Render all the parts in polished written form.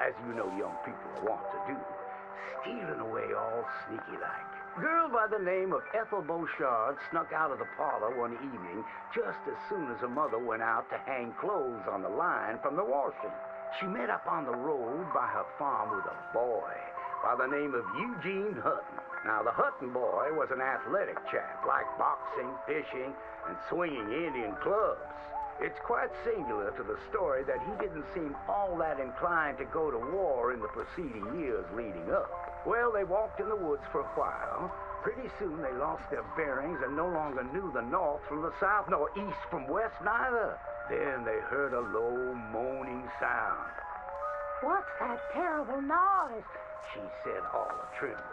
as you know young people want to do, stealing away all sneaky-like. A girl by the name of Ethel Beauchard snuck out of the parlor one evening just as soon as her mother went out to hang clothes on the line from the washing. She met up on the road by her farm with a boy by the name of Eugene Hutton. Now, the Hutton boy was an athletic chap, liked boxing, fishing, and swinging Indian clubs. It's quite singular to the story that he didn't seem all that inclined to go to war in the preceding years leading up. Well, they walked in the woods for a while. Pretty soon they lost their bearings and no longer knew the north from the south, nor east from west neither. Then they heard a low moaning sound. "What's that terrible noise?" she said, all a-trembling.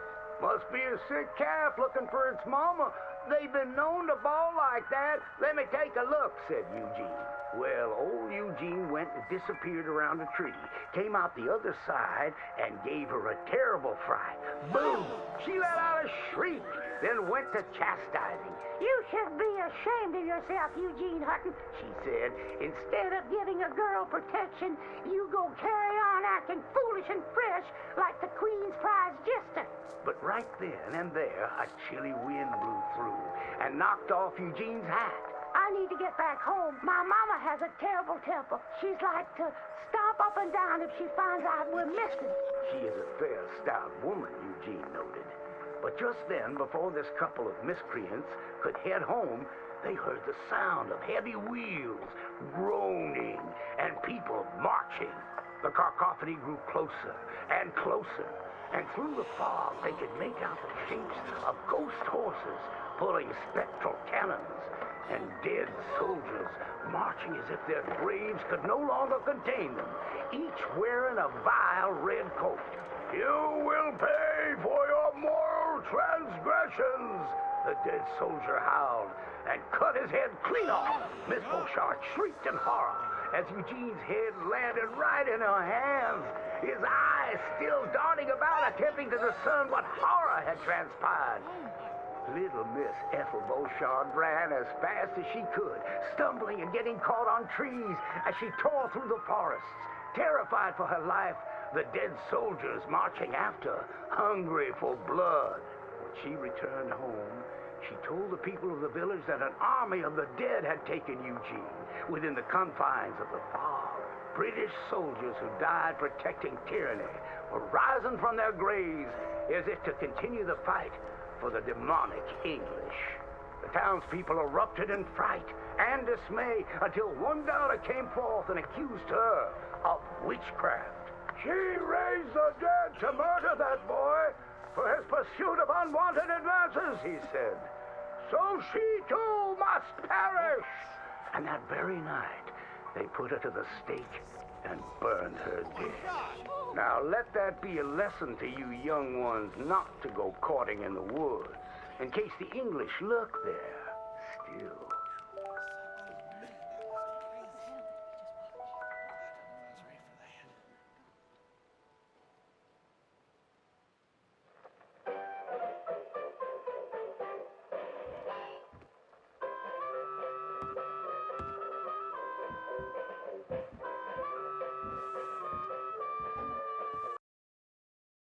"Must be a sick calf looking for its mama. They've been known to bawl like that. Let me take a look," said Eugene. Well, old Eugene went and disappeared around a tree, came out the other side, and gave her a terrible fright. Boom! She let out a shriek, then went to chastising. "You should be ashamed of yourself, Eugene Hutton," she said. "Instead of giving a girl protection, you go carry on acting foolish and fresh like the Queen's prize jester." But right then and there, a chilly wind blew through and knocked off Eugene's hat. "I need to get back home. My mama has a terrible temper. She's like to stomp up and down if she finds out we're missing." She is a fair, stout woman, Eugene noted. But just then, before this couple of miscreants could head home, they heard the sound of heavy wheels, groaning, and people marching. The cacophony grew closer and closer, and through the fog they could make out the shapes of ghost horses pulling spectral cannons, and dead soldiers marching as if their graves could no longer contain them, each wearing a vile red coat. "You will pay for your moral transgressions," the dead soldier howled, and cut his head clean off. Miss Beauchard shrieked in horror as Eugene's head landed right in her hands, his eyes still darting about, attempting to discern what horror had transpired. Little Miss Ethel Beauchard ran as fast as she could, stumbling and getting caught on trees as she tore through the forests, terrified for her life, the dead soldiers marching after, hungry for blood. When she returned home, she told the people of the village that an army of the dead had taken Eugene within the confines of the fog. British soldiers who died protecting tyranny were rising from their graves as if to continue the fight for the demonic English. The townspeople erupted in fright and dismay until one daughter came forth and accused her of witchcraft. "She raised the dead to murder that boy for his pursuit of unwanted advances," he said. "So she too must perish." And that very night, they put her to the stake and burned her dead. Now let that be a lesson to you young ones not to go courting in the woods, in case the English lurk there still.